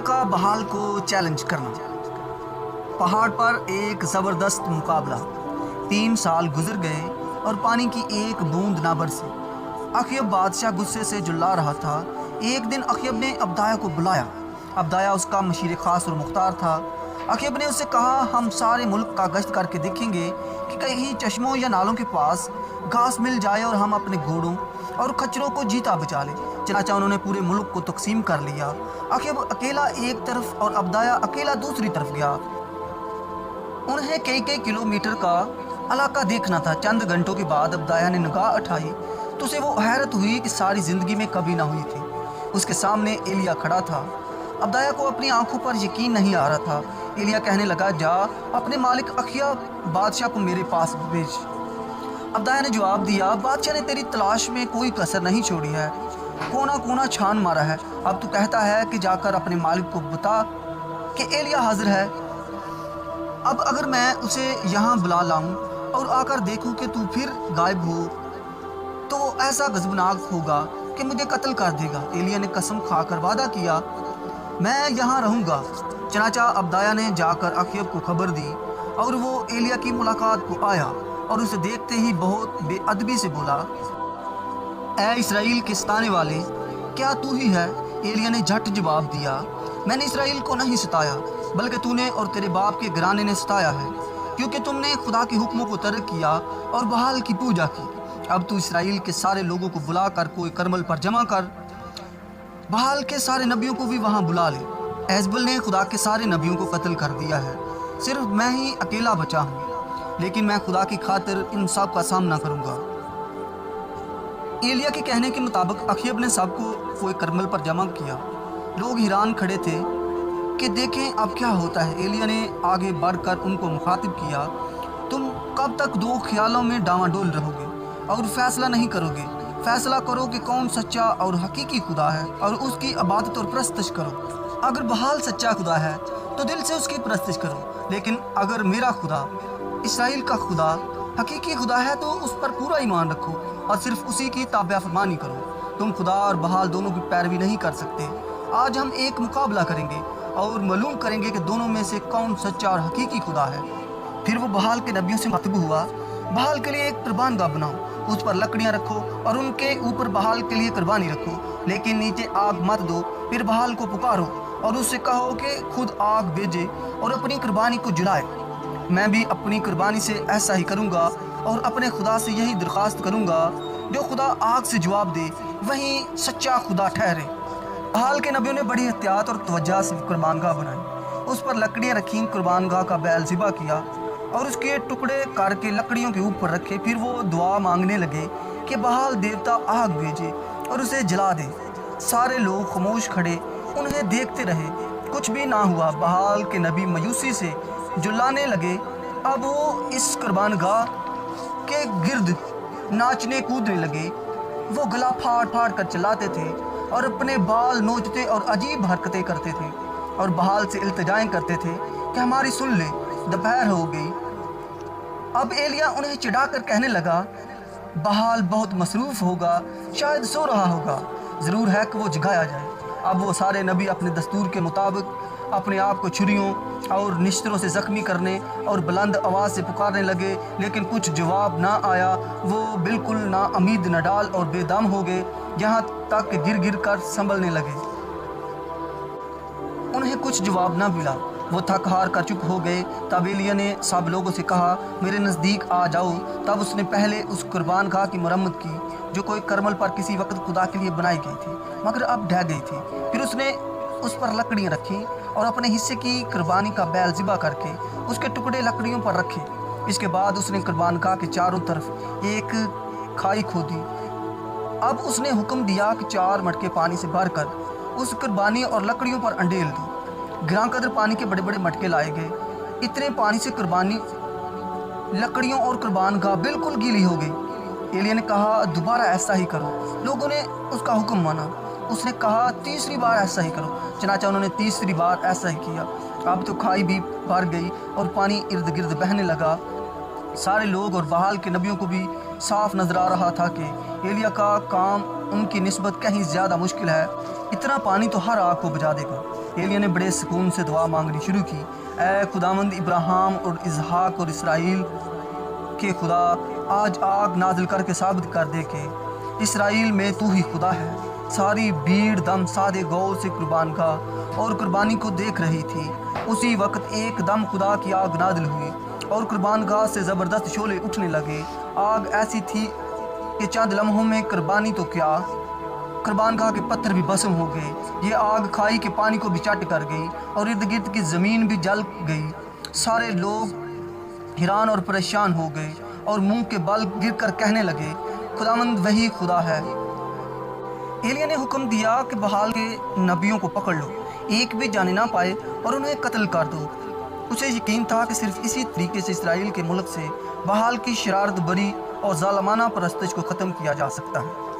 کا بحال کو چیلنج کرنا۔ پہاڑ پر ایک زبردست مقابلہ۔ 3 سال گزر گئے اور پانی کی ایک بوند نہ برسی۔ اخیب بادشاہ غصے سے جلا رہا تھا۔ ایک دن اخیب نے ابدایا کو بلایا۔ ابدایا اس کا مشیر خاص اور مختار تھا۔ اخیب نے اس سے کہا، ہم سارے ملک کا گشت کر کے دیکھیں گے کہ کہیں چشموں یا نالوں کے پاس گھاس مل جائے اور ہم اپنے گھوڑوں اور کچروں کو جیتا بچا لیں۔ چنانچہ انہوں نے پورے ملک کو تقسیم کر لیا۔ اخیب اکیلا ایک طرف اور ابدایا اکیلا دوسری طرف گیا۔ انہیں کئی کلومیٹر کا علاقہ دیکھنا تھا۔ چند گھنٹوں کے بعد ابدایا نے نگاہ اٹھائی تو اسے وہ حیرت ہوئی کہ ساری زندگی میں کبھی نہ ہوئی تھی۔ اس کے سامنے ایلیا کھڑا تھا۔ ابدایا کو اپنی آنکھوں پر یقین نہیں آ رہا تھا۔ ایلیا کہنے لگا، جا اپنے مالک اخیب بادشاہ کو میرے پاس بھیج۔ ابدایا نے جواب دیا، بادشاہ نے تیری تلاش میں کوئی کسر نہیں چھوڑی ہے، کونا کونا چھان مارا ہے۔ اب تو کہتا ہے کہ جا کر اپنے مالک کو بتا کہ ایلیا حاضر ہے۔ اب اگر میں اسے یہاں بلا لاؤں اور آ کر دیکھوں کہ تو پھر غائب ہو تو وہ ایسا غضبناک ہوگا کہ مجھے قتل کر دے گا۔ ایلیا نے قسم کھا کر وعدہ کیا، میں یہاں رہوں گا۔ چنانچہ ابدایا نے جا کر اخیب کو خبر دی اور وہ ایلیا کی ملاقات کو آیا اور اسے دیکھتے ہی بہت بے ادبی سے بولا، اے اسرائیل کے ستانے والے، کیا تو ہی ہے؟ ایلیا نے جھٹ جواب دیا، میں نے اسرائیل کو نہیں ستایا بلکہ تو نے اور تیرے باپ کے گھرانے نے ستایا ہے، کیونکہ تم نے خدا کے حکموں کو ترک کیا اور بحال کی پوجا کی۔ اب تو اسرائیل کے سارے لوگوں کو بلا کر کوئی کرمل پر جمع کر، بحال کے سارے نبیوں کو بھی وہاں بلا لے۔ ایزبل نے خدا کے سارے نبیوں کو قتل کر دیا ہے، صرف میں ہی اکیلا بچا ہوں، لیکن میں خدا کی خاطر ان سب کا سامنا کروں گا۔ ایلیا کے کہنے کے مطابق اخیب نے سب کو کوئی کرمل پر جمع کیا۔ لوگ حیران کھڑے تھے کہ دیکھیں اب کیا ہوتا ہے۔ ایلیا نے آگے بڑھ کر ان کو مخاطب کیا، تم کب تک دو خیالوں میں ڈاواڈول رہو گے اور فیصلہ نہیں کرو گے؟ فیصلہ کرو کہ کون سچا اور حقیقی خدا ہے اور اس کی عبادت اور پرستش کرو۔ اگر بحال سچا خدا ہے تو دل سے اس کی پرستش کرو، لیکن اگر میرا خدا، اسرائیل کا خدا حقیقی خدا ہے تو اس پر پورا ایمان رکھو اور صرف اسی کی تابع فرمانی کرو۔ تم خدا اور بحال دونوں کی پیروی نہیں کر سکتے۔ آج ہم ایک مقابلہ کریں گے اور معلوم کریں گے کہ دونوں میں سے کون سچا اور حقیقی خدا ہے۔ پھر وہ بحال کے نبیوں سے مخاطب ہوا، بحال کے لیے ایک قربان گاہ بناؤ، اس پر لکڑیاں رکھو اور ان کے اوپر بحال کے لیے قربانی رکھو، لیکن نیچے آگ مت دو۔ پھر بحال کو پکارو اور اس سے کہو کہ خود آگ بھیجے اور اپنی قربانی کو جلائے۔ میں بھی اپنی قربانی سے ایسا ہی کروں گا اور اپنے خدا سے یہی درخواست کروں گا، جو خدا آگ سے جواب دے وہی سچا خدا ٹھہرے۔ بحال کے نبیوں نے بڑی احتیاط اور توجہ سے قربان گاہ بنائی، اس پر لکڑیاں رکھیں، قربان گاہ کا بیل ذبح کیا اور اس کے ٹکڑے کر کے لکڑیوں کے اوپر رکھے۔ پھر وہ دعا مانگنے لگے کہ بحال دیوتا آگ بھیجے اور اسے جلا دے۔ سارے لوگ خاموش کھڑے انہیں دیکھتے رہے، کچھ بھی نہ ہوا۔ بحال کے نبی مایوسی سے جلانے لگے۔ اب وہ اس قربان گاہ کے گرد ناچنے کودنے لگے۔ وہ گلا پھاڑ پھاڑ کر چلاتے تھے اور اپنے بال نوچتے اور عجیب حرکتیں کرتے تھے اور بحال سے التجائیں کرتے تھے کہ ہماری سن لے، دوپہر ہو گئی۔ اب ایلیا انہیں چڑھا کر کہنے لگا، بحال بہت مصروف ہوگا، شاید سو رہا ہوگا، ضرور ہے کہ وہ جگایا جائے۔ اب وہ سارے نبی اپنے دستور کے مطابق اپنے آپ کو چھریوں اور نشتروں سے زخمی کرنے اور بلند آواز سے پکارنے لگے، لیکن کچھ جواب نہ آیا۔ وہ بالکل نا امید نڈال اور بے دم ہو گئے، یہاں تک کہ گر گر کر سنبھلنے لگے۔ انہیں کچھ جواب نہ ملا، وہ تھک ہار کر چپ ہو گئے۔ تب ایلیا نے سب لوگوں سے کہا، میرے نزدیک آ جاؤ۔ تب اس نے پہلے اس قربان گاہ کی مرمت کی جو کوئی کرمل پر کسی وقت خدا کے لیے بنائی گئی تھی مگر اب ڈھہ گئی تھی۔ پھر اس نے اس پر لکڑیاں رکھیں اور اپنے حصے کی قربانی کا بیل ذبح کر کے اس کے ٹکڑے لکڑیوں پر رکھے۔ اس کے بعد اس نے قربان گاہ کے چاروں طرف ایک کھائی کھودی۔ اب اس نے حکم دیا کہ 4 مٹکے پانی سے بھر کر اس قربانی اور لکڑیوں پر انڈیل دو۔ گراں قدر پانی کے بڑے بڑے مٹکے لائے گئے۔ اتنے پانی سے قربانی، لکڑیوں اور قربان گاہ بالکل گیلی ہو گئی۔ ایلیا نے کہا، دوبارہ ایسا ہی کرو۔ لوگوں نے اس کا حکم مانا۔ اس نے کہا، تیسری بار ایسا ہی کرو۔ چنانچہ انہوں نے تیسری بار ایسا ہی کیا۔ اب تو کھائی بھی بھر گئی اور پانی ارد گرد بہنے لگا۔ سارے لوگ اور بحال کے نبیوں کو بھی صاف نظر آ رہا تھا کہ ایلیا کا کام ان کی نسبت کہیں زیادہ مشکل ہے، اتنا پانی تو ہر آگ کو بجھا دے گا۔ ایلیا نے بڑے سکون سے دعا مانگنی شروع کی، اے خداوند ابراہیم اور اسحاق اور اسرائیل کے خدا، آج آگ نازل کر کے ثابت کر دے کہ اسرائیل میں تو ہی خدا ہے۔ ساری بھیڑ دم سادے گو سے قربان گاہ اور قربانی کو دیکھ رہی تھی۔ اسی وقت ایک دم خدا کی آگ نازل ہوئی اور قربان گاہ سے زبردست شعلے اٹھنے لگے۔ آگ ایسی تھی کہ چند لمحوں میں قربانی تو کیا، قربان گاہ کے پتھر بھی بھسم ہو گئے۔ یہ آگ کھائی کے پانی کو بھی چٹ کر گئی اور ارد گرد کی زمین بھی جل گئی۔ سارے لوگ حیران اور پریشان ہو گئے اور منہ کے بل گر کر کہنے لگے، خداوند وہی خدا ہے۔ ایلیا نے حکم دیا کہ بحال کے نبیوں کو پکڑ لو، ایک بھی جانے نہ پائے اور انہیں قتل کر دو۔ اسے یقین تھا کہ صرف اسی طریقے سے اسرائیل کے ملک سے بحال کی شرارت بری اور ظالمانہ پرستش کو ختم کیا جا سکتا ہے۔